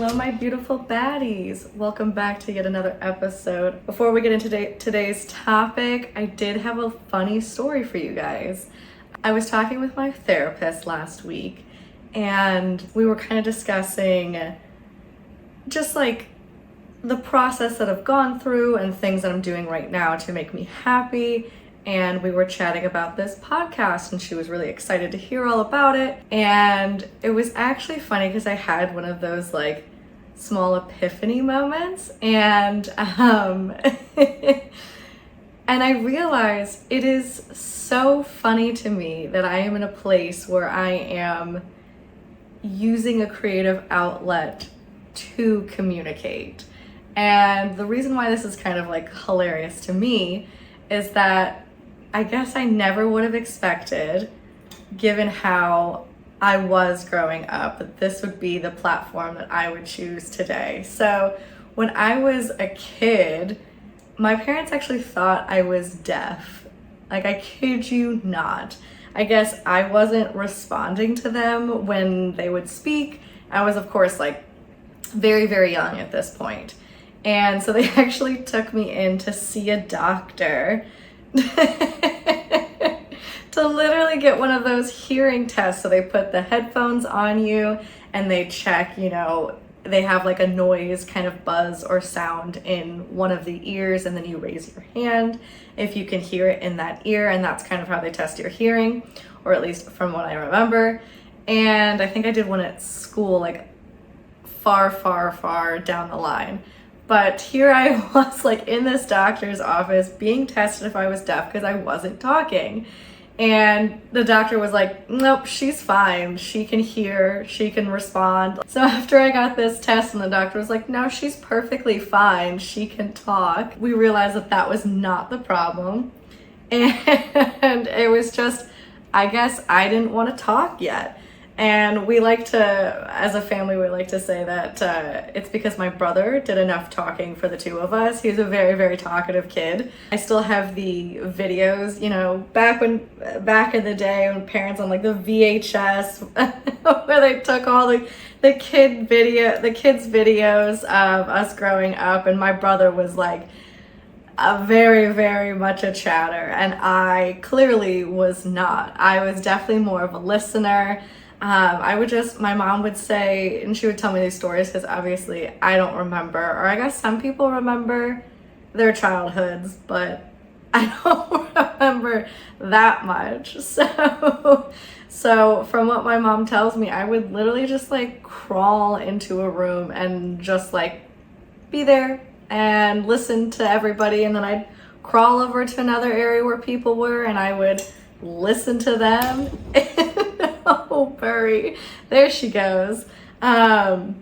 Hello, my beautiful baddies. Welcome back to yet another episode. Before we get into today's topic, I did have a funny story for you guys. I was talking with my therapist last week, and we were kind of discussing just like the process that I've gone through and things that I'm doing right now to make me happy. And we were chatting about this podcast, and she was really excited to hear all about it. And it was actually funny because I had one of those like small epiphany moments, and and I realized it is so funny to me that I am in a place where I am using a creative outlet to communicate. And the reason why this is kind of like hilarious to me is that I guess I never would have expected, given how I was growing up, that this would be the platform that I would choose today. So when I was a kid, my parents actually thought I was deaf. Like, I kid you not. I guess I wasn't responding to them when they would speak. I was, of course, like very, very young at this point. And so they actually took me in to see a doctor to literally get one of those hearing tests. So they put the headphones on you and they check, they have like a noise kind of buzz or sound in one of the ears, and then you raise your hand if you can hear it in that ear, and that's kind of how they test your hearing, or at least from what I remember. And I think I did one at school, like far, far, far down the line. But here I was like in this doctor's office being tested if I was deaf because I wasn't talking. And the doctor was like, nope, she's fine. She can hear, she can respond. So after I got this test and the doctor was like, no, she's perfectly fine. She can talk. We realized that that was not the problem. And it was just, I guess I didn't want to talk yet. And we like to, as a family, we like to say that it's because my brother did enough talking for the two of us. He was a very, very talkative kid. I still have the videos, back in the day when parents on like the VHS, where they took all the kids' videos of us growing up, and my brother was like a very, very much a chatter, and I clearly was not. I was definitely more of a listener. My mom would say, and she would tell me these stories because obviously I don't remember, or I guess some people remember their childhoods, but I don't remember that much. So from what my mom tells me, I would literally just like crawl into a room and just like be there and listen to everybody. And then I'd crawl over to another area where people were and I would listen to them. Oh, Burry, there she goes. And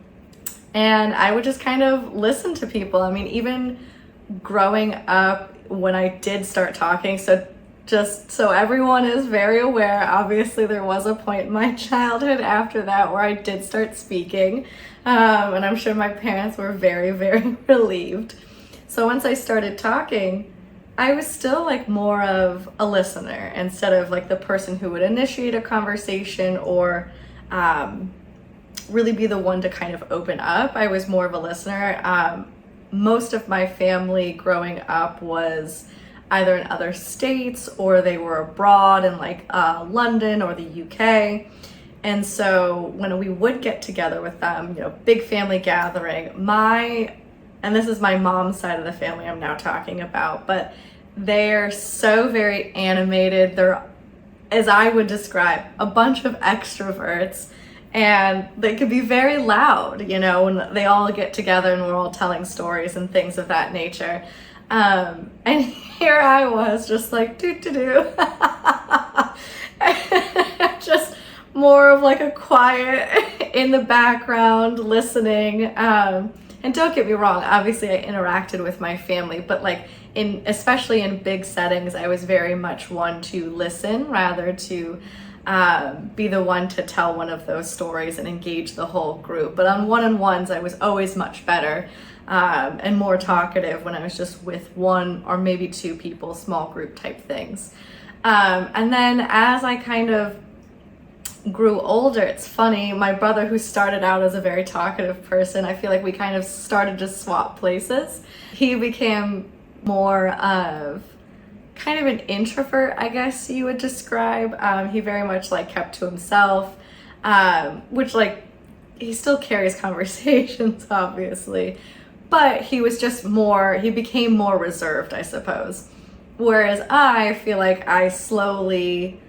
I would just kind of listen to people. I mean, even growing up when I did start talking, so just so everyone is very aware, obviously there was a point in my childhood after that where I did start speaking. And I'm sure my parents were very, very relieved. So once I started talking, I was still like more of a listener instead of like the person who would initiate a conversation or really be the one to kind of open up. I was more of a listener. Most of my family growing up was either in other states or they were abroad in like London or the UK. And so when we would get together with them, big family gathering, and this is my mom's side of the family I'm now talking about, but they're so very animated. They're, as I would describe, a bunch of extroverts, and they could be very loud, when they all get together and we're all telling stories and things of that nature. And here I was just like, do. Just more of like a quiet in the background listening. And don't get me wrong, obviously I interacted with my family, but like especially in big settings, I was very much one to listen rather to be the one to tell one of those stories and engage the whole group. But on one-on-ones, I was always much better and more talkative when I was just with one or maybe two people, small group type things. And then as I kind of grew older, it's funny, my brother, who started out as a very talkative person, I feel like we kind of started to swap places. He became more of kind of an introvert, I guess you would describe. He very much like kept to himself, which like he still carries conversations, obviously, but he was just more, he became more reserved, I suppose. Whereas I feel like I slowly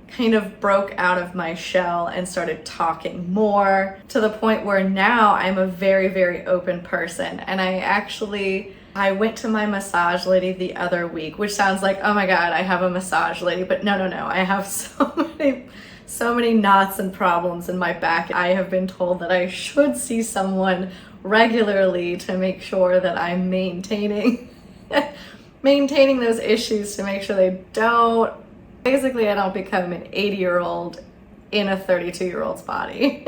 kind of broke out of my shell and started talking more, to the point where now I'm a very, very open person. And I went to my massage lady the other week, which sounds like, oh my God, I have a massage lady, but no. I have so many knots and problems in my back. I have been told that I should see someone regularly to make sure that I'm maintaining those issues, to make sure they don't, basically I don't become an 80-year-old in a 32-year-old's body.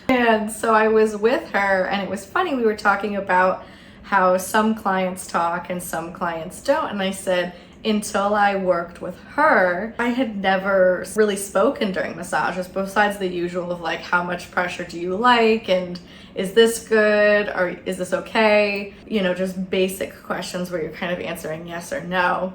And so I was with her, and it was funny, we were talking about how some clients talk and some clients don't, and I said, until I worked with her, I had never really spoken during massages, besides the usual of like, how much pressure do you like, and is this good, or is this okay? You know, just basic questions where you're kind of answering yes or no.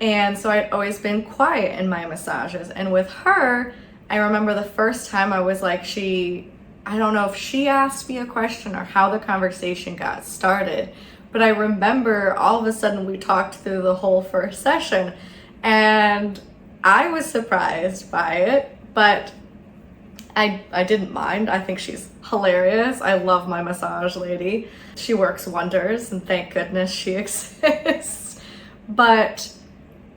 And so I'd always been quiet in my massages. And with her, I remember the first time I was like, I don't know if she asked me a question or how the conversation got started, but I remember all of a sudden we talked through the whole first session, and I was surprised by it, but I didn't mind. I think she's hilarious. I love my massage lady. She works wonders, and thank goodness she exists. But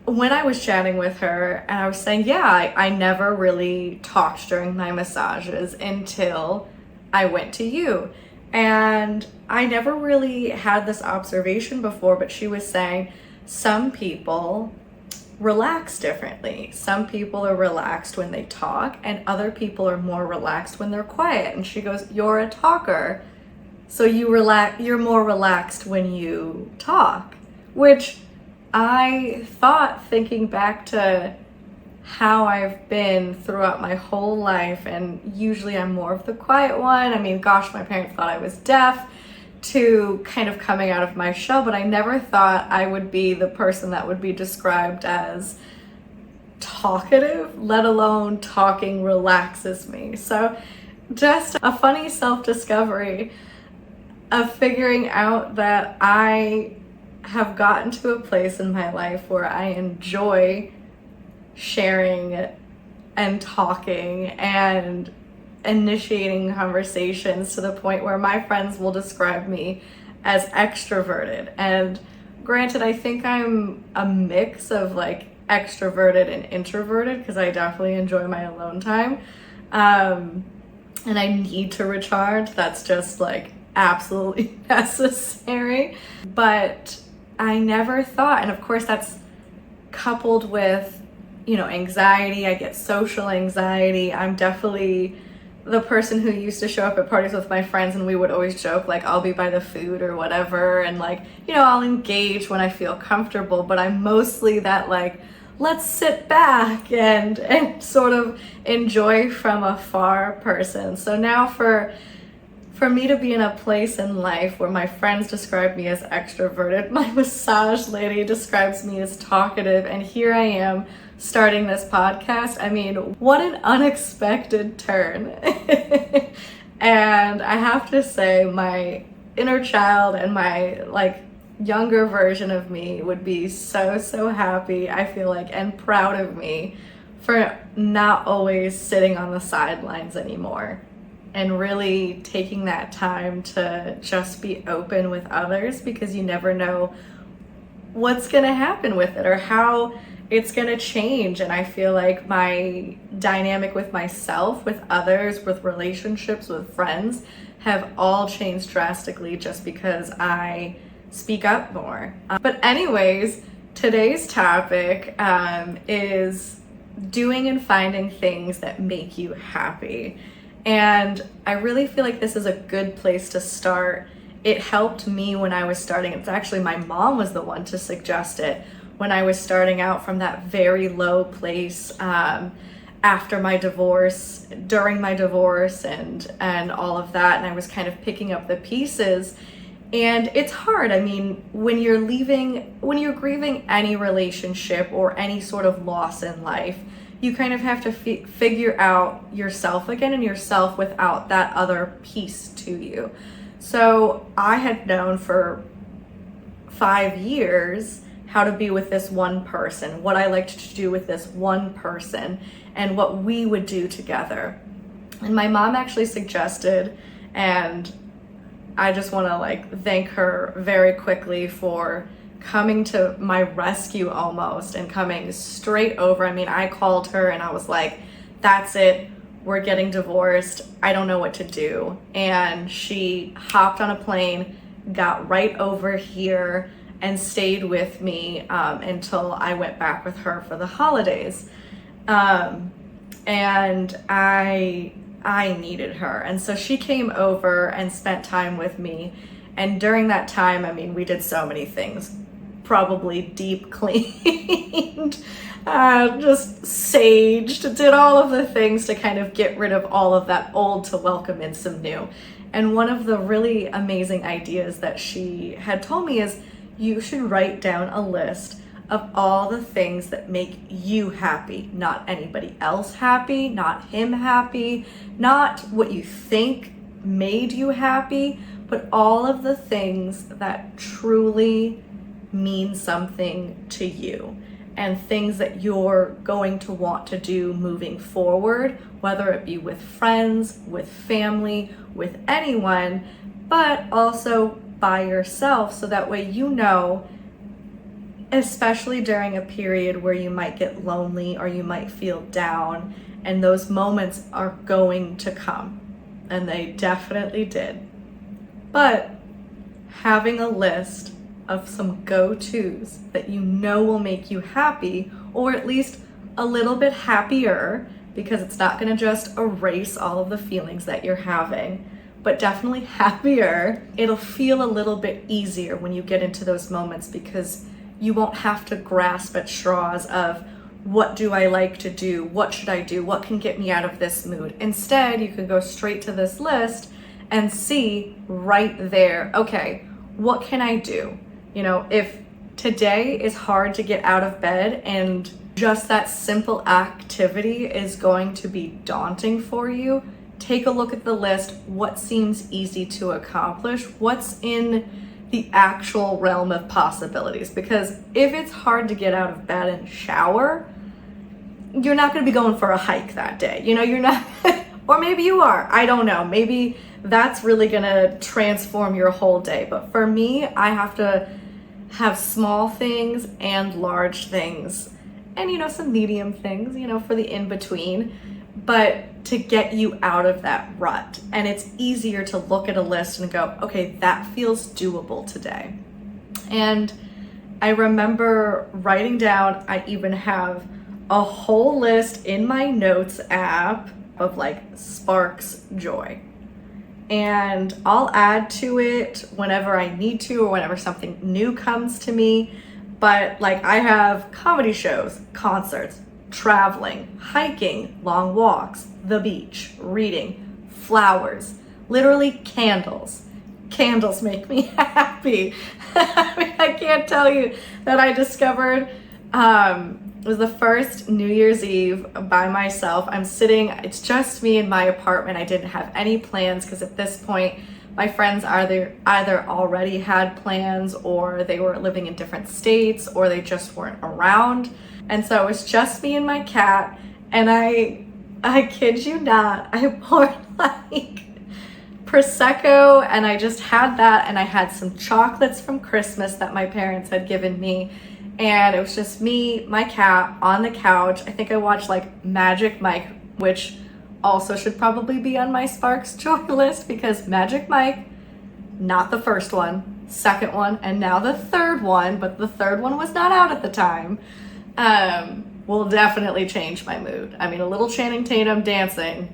when I was chatting with her, and I was saying, yeah, I never really talked during my massages until I went to you. And I never really had this observation before, but she was saying some people relax differently. Some people are relaxed when they talk, and other people are more relaxed when they're quiet. And she goes, you're a talker, so you're more relaxed when you talk, which I thought, thinking back to how I've been throughout my whole life, and usually I'm more of the quiet one. I mean, gosh, my parents thought I was deaf, to kind of coming out of my shell, but I never thought I would be the person that would be described as talkative, let alone talking relaxes me. So just a funny self-discovery of figuring out that I have gotten to a place in my life where I enjoy sharing and talking and initiating conversations, to the point where my friends will describe me as extroverted. And granted, I think I'm a mix of like extroverted and introverted, because I definitely enjoy my alone time. And I need to recharge. That's just like absolutely necessary. But I never thought, and of course that's coupled with, you know, anxiety. I get social anxiety. I'm definitely the person who used to show up at parties with my friends, and we would always joke like, I'll be by the food or whatever, and like, you know, I'll engage when I feel comfortable, but I'm mostly that like, let's sit back and sort of enjoy from afar person. So now for me to be in a place in life where my friends describe me as extroverted, my massage lady describes me as talkative, and here I am starting this podcast. I mean, what an unexpected turn. And I have to say, my inner child and my like younger version of me would be so happy, I feel like, and proud of me for not always sitting on the sidelines anymore, and really taking that time to just be open with others, because you never know what's gonna happen with it or how it's gonna change. And I feel like my dynamic with myself, with others, with relationships, with friends have all changed drastically just because I speak up more. But anyways, today's topic is doing and finding things that make you happy. And I really feel like this is a good place to start. It helped me when I was starting. It's actually my mom was the one to suggest it when I was starting out from that very low place. after my divorce, during my divorce, and all of that, and I was kind of picking up the pieces. And it's hard. I mean, when you're grieving any relationship or any sort of loss in life, you kind of have to figure out yourself again, and yourself without that other piece to you. So I had known for 5 years how to be with this one person, what I liked to do with this one person, and what we would do together. And my mom actually suggested, and I just want to like thank her very quickly for coming to my rescue almost, and coming straight over. I mean, I called her and I was like, that's it, we're getting divorced, I don't know what to do. And she hopped on a plane, got right over here, and stayed with me until I went back with her for the holidays. And I needed her. And so she came over and spent time with me. And during that time, I mean, we did so many things. Probably deep cleaned, just saged, did all of the things to kind of get rid of all of that old to welcome in some new. And one of the really amazing ideas that she had told me is, you should write down a list of all the things that make you happy, not anybody else happy, not him happy, not what you think made you happy, but all of the things that truly mean something to you, and things that you're going to want to do moving forward, whether it be with friends, with family, with anyone, but also by yourself, so that way you know, especially during a period where you might get lonely or you might feel down, and those moments are going to come, and they definitely did. But having a list of some go-tos that you know will make you happy, or at least a little bit happier, because it's not going to just erase all of the feelings that you're having, but definitely happier. It'll feel a little bit easier when you get into those moments, because you won't have to grasp at straws of, what do I like to do? What should I do? What can get me out of this mood? Instead, you can go straight to this list and see right there, okay, what can I do? You know, if today is hard to get out of bed and just that simple activity is going to be daunting for you, take a look at the list. What seems easy to accomplish? What's in the actual realm of possibilities? Because if it's hard to get out of bed and shower, you're not going to be going for a hike that day. You know, you're not, or maybe you are. I don't know. Maybe that's really going to transform your whole day. But for me, I have to have small things and large things, and, you know, some medium things, you know, for the in-between, but to get you out of that rut. And it's easier to look at a list and go, okay, that feels doable today. And I remember writing down, I even have a whole list in my notes app of like sparks joy. And I'll add to it whenever I need to, or whenever something new comes to me. But like, I have comedy shows, concerts, traveling, hiking, long walks, the beach, reading, flowers, literally candles. Candles make me happy. I mean, I can't tell you that I discovered, it was the first New Year's Eve by myself. I'm sitting, it's just me in my apartment. I didn't have any plans, because at this point, my friends either already had plans, or they were living in different states, or they just weren't around. And so it was just me and my cat, and I kid you not, I poured like Prosecco, and I just had that, and I had some chocolates from Christmas that my parents had given me. And it was just me, my cat, on the couch. I think I watched like Magic Mike, which also should probably be on my Sparks Joy list, because Magic Mike, not the first one, second one, and now the third one, but the third one was not out at the time, will definitely change my mood. I mean, a little Channing Tatum dancing,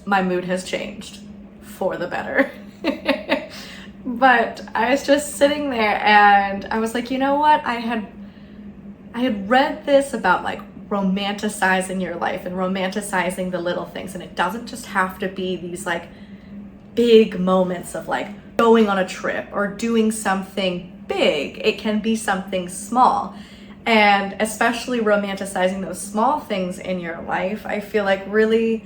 my mood has changed for the better. But I was just sitting there, and I was like, you know what? I had read this about like romanticizing your life and romanticizing the little things. And it doesn't just have to be these like big moments of like going on a trip or doing something big. It can be something small. And especially romanticizing those small things in your life, I feel like really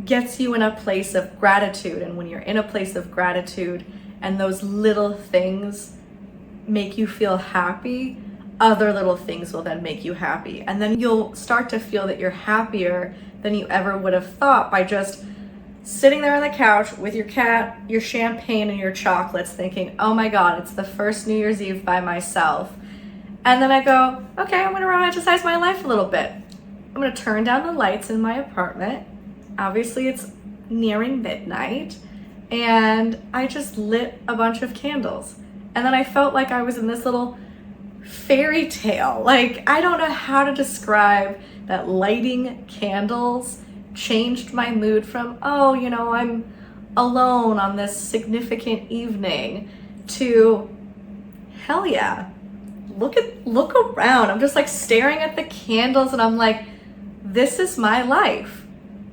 gets you in a place of gratitude. And when you're in a place of gratitude and those little things make you feel happy, other little things will then make you happy. And then you'll start to feel that you're happier than you ever would have thought by just sitting there on the couch with your cat, your champagne, and your chocolates thinking, oh my God, it's the first New Year's Eve by myself. And then I go, okay, I'm gonna romanticize my life a little bit. I'm gonna turn down the lights in my apartment. Obviously it's nearing midnight, and I just lit a bunch of candles. And then I felt like I was in this little fairy tale. Like, I don't know how to describe that lighting candles changed my mood from, oh, you know, I'm alone on this significant evening, to hell yeah, look around. I'm just like staring at the candles and I'm like, this is my life.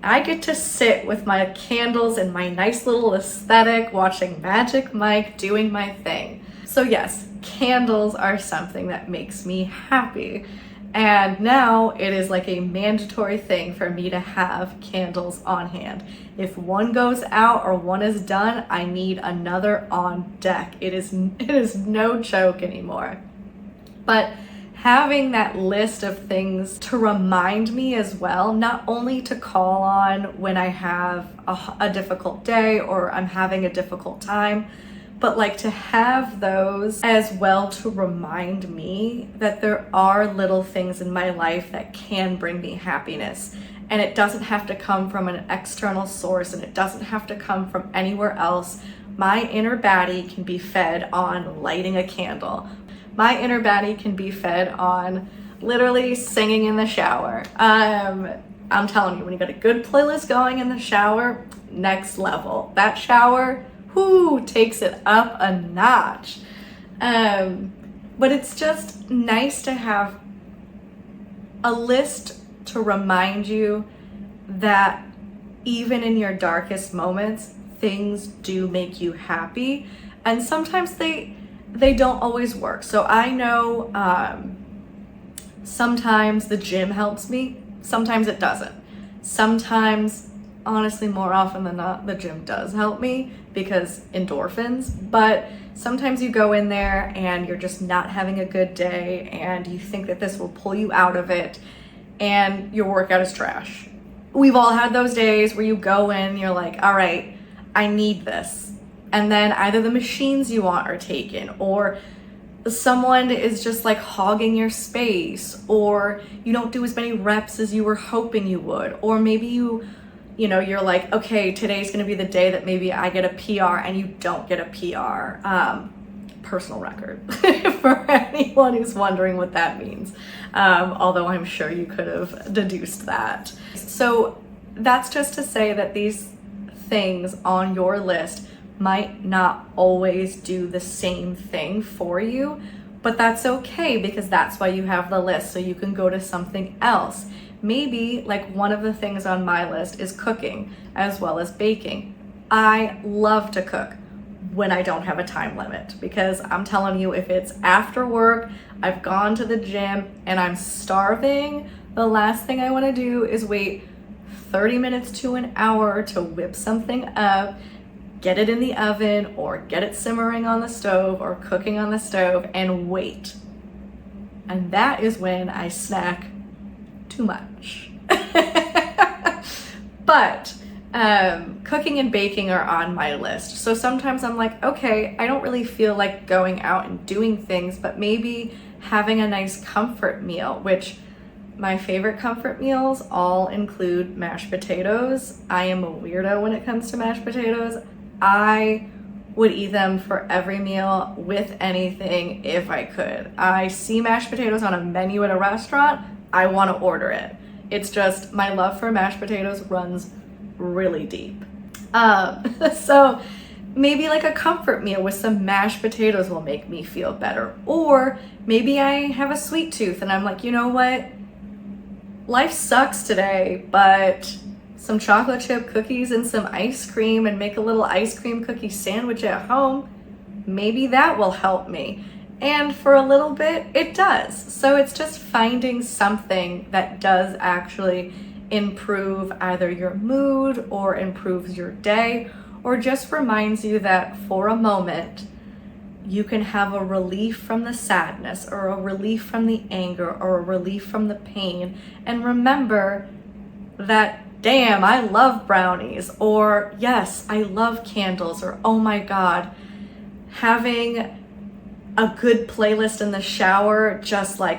I get to sit with my candles and my nice little aesthetic, watching Magic Mike doing my thing. So yes, candles are something that makes me happy. And now it is like a mandatory thing for me to have candles on hand. If one goes out or one is done, I need another on deck. It is no joke anymore. But having that list of things to remind me as well, not only to call on when I have a difficult day or I'm having a difficult time, but like to have those as well to remind me that there are little things in my life that can bring me happiness. And it doesn't have to come from an external source, and it doesn't have to come from anywhere else. My inner baddie can be fed on lighting a candle. My inner baddie can be fed on literally singing in the shower. I'm telling you, when you got a good playlist going in the shower, next level. That shower, whoo, takes it up a notch. But it's just nice to have a list to remind you that even in your darkest moments, things do make you happy. And sometimes they don't always work. So I know sometimes the gym helps me, sometimes it doesn't. Sometimes, honestly, more often than not, the gym does help me because endorphins. But sometimes you go in there and you're just not having a good day and you think that this will pull you out of it and your workout is trash. We've all had those days where you go in and you're like, all right, I need this. And then either the machines you want are taken, or someone is just like hogging your space, or you don't do as many reps as you were hoping you would, or maybe you're like, okay, today's gonna be the day that maybe I get a PR and you don't get a PR. Personal record for anyone who's wondering what that means. Although I'm sure you could have deduced that. So that's just to say that these things on your list might not always do the same thing for you, but that's okay because that's why you have the list, so you can go to something else. Maybe like one of the things on my list is cooking as well as baking. I love to cook when I don't have a time limit, because I'm telling you, if it's after work, I've gone to the gym and I'm starving, the last thing I want to do is wait 30 minutes to an hour to whip something up, get it in the oven, or get it simmering on the stove or cooking on the stove and wait. And that is when I snack too much. But cooking and baking are on my list. So sometimes I'm like, okay, I don't really feel like going out and doing things, but maybe having a nice comfort meal, which my favorite comfort meals all include mashed potatoes. I am a weirdo when it comes to mashed potatoes. I would eat them for every meal with anything if I could. I see mashed potatoes on a menu at a restaurant, I want to order it. It's just my love for mashed potatoes runs really deep. So maybe like a comfort meal with some mashed potatoes will make me feel better. Or maybe I have a sweet tooth and I'm like, you know what? life sucks today, but some chocolate chip cookies and some ice cream and make a little ice cream cookie sandwich at home, maybe that will help me. And for a little bit, it does. So it's just finding something that does actually improve either your mood or improves your day, or just reminds you that for a moment, you can have a relief from the sadness or a relief from the anger or a relief from the pain. And remember that, damn, I love brownies, or yes, I love candles, or oh my God, having a good playlist in the shower,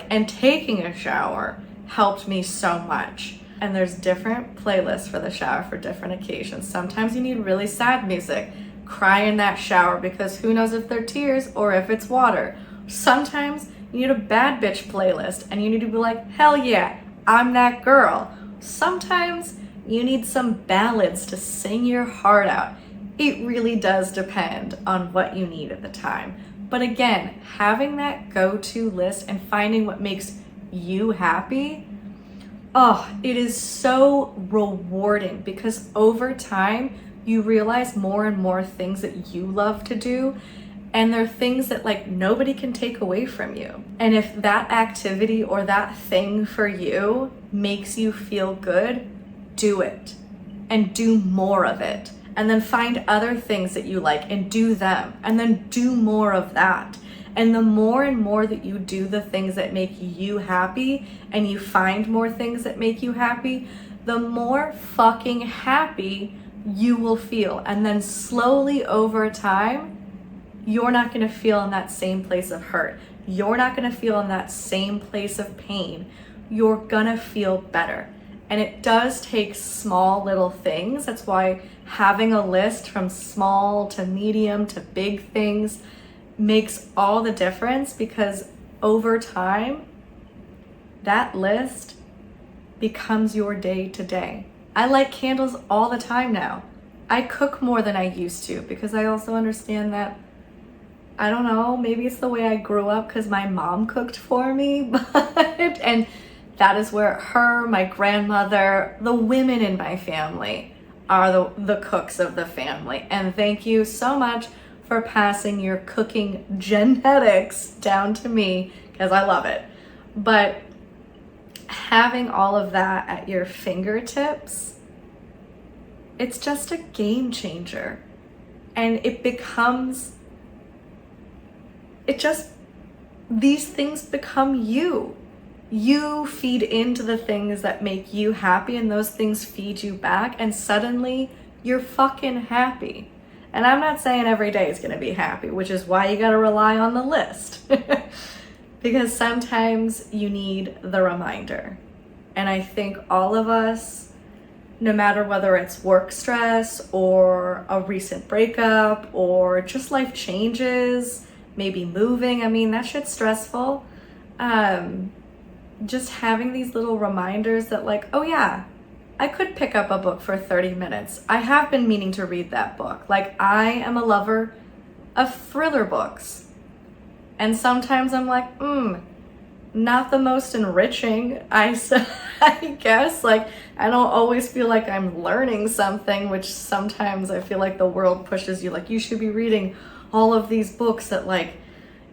and taking a shower helped me so much. And there's different playlists for the shower for different occasions. Sometimes you need really sad music. Cry in that shower because who knows if they're tears or if it's water. Sometimes you need a bad bitch playlist and you need to be like, hell yeah, I'm that girl. Sometimes you need some ballads to sing your heart out. It really does depend on what you need at the time. But again, having that go-to list and finding what makes you happy, oh, it is so rewarding because over time, you realize more and more things that you love to do, and they're things that nobody can take away from you. And if that activity or that thing for you makes you feel good, do it and do more of it. And then find other things that you like and do them, and then do more of that. And the more and more that you do the things that make you happy and you find more things that make you happy, the more fucking happy you will feel. And then slowly over time, you're not going to feel in that same place of hurt. You're not going to feel in that same place of pain. You're going to feel better. And it does take small little things. That's why having a list from small to medium to big things makes all the difference, because over time, that list becomes your day to day. I light candles all the time now. I cook more than I used to because I also understand that, I don't know, maybe it's the way I grew up because my mom cooked for me, and that is where my grandmother, the women in my family are the cooks of the family. And thank you so much for passing your cooking genetics down to me because I love it. But having all of that at your fingertips, it's just a game changer. And these things become you. You feed into the things that make you happy, and those things feed you back, and suddenly you're fucking happy. And I'm not saying every day is gonna be happy, which is why you gotta rely on the list. Because sometimes you need the reminder. And I think all of us, no matter whether it's work stress or a recent breakup or just life changes, maybe moving, I mean, that shit's stressful. Just having these little reminders that oh yeah, I could pick up a book for 30 minutes. I have been meaning to read that book. I am a lover of thriller books. And sometimes I'm not the most enriching, I guess. I don't always feel like I'm learning something, which sometimes I feel like the world pushes you. You should be reading all of these books that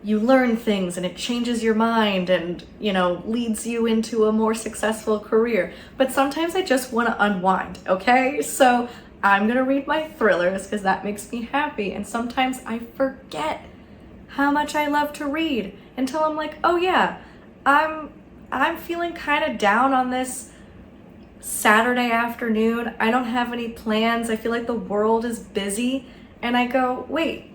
you learn things and it changes your mind and, leads you into a more successful career. But sometimes I just want to unwind, okay? So I'm going to read my thrillers because that makes me happy. And sometimes I forget how much I love to read until I'm oh yeah, I'm feeling kind of down on this Saturday afternoon. I don't have any plans. I feel like the world is busy. And I go, wait,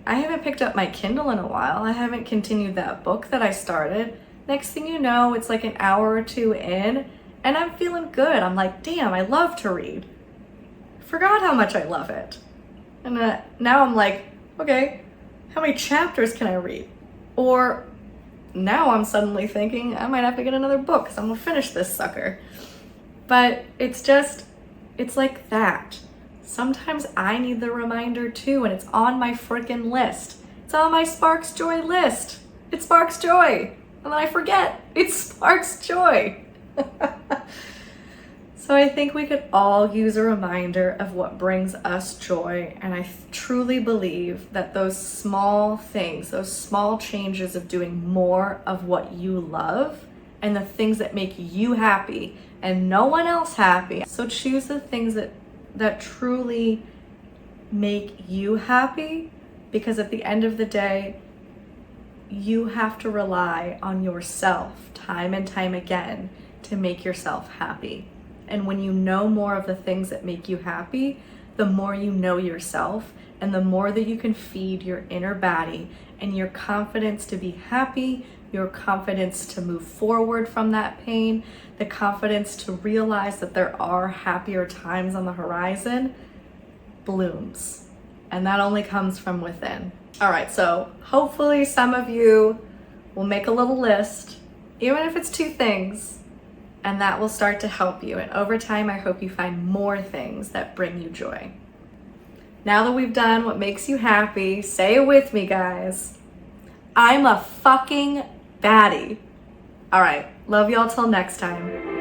I haven't picked up my Kindle in a while. I haven't continued that book that I started. Next thing you know, it's an hour or two in and I'm feeling good. I'm damn, I love to read. Forgot how much I love it. And now I'm okay, how many chapters can I read? Or now I'm suddenly thinking I might have to get another book because I'm gonna finish this sucker. But it's like that. Sometimes I need the reminder too, and it's on my freaking list. It's on my Sparks Joy list. It sparks joy. And then I forget. It sparks joy. So I think we could all use a reminder of what brings us joy. And I truly believe that those small things, those small changes of doing more of what you love and the things that make you happy and no one else happy. So choose the things that truly make you happy, because at the end of the day, you have to rely on yourself time and time again to make yourself happy. And when you know more of the things that make you happy, the more you know yourself, and the more that you can feed your inner baddie and your confidence to be happy, your confidence to move forward from that pain, the confidence to realize that there are happier times on the horizon, blooms. And that only comes from within. All right, so hopefully some of you will make a little list, even if it's 2 things, and that will start to help you. And over time, I hope you find more things that bring you joy. Now that we've done what makes you happy, say it with me, guys. I'm a fucking baddie. All right, love y'all till next time.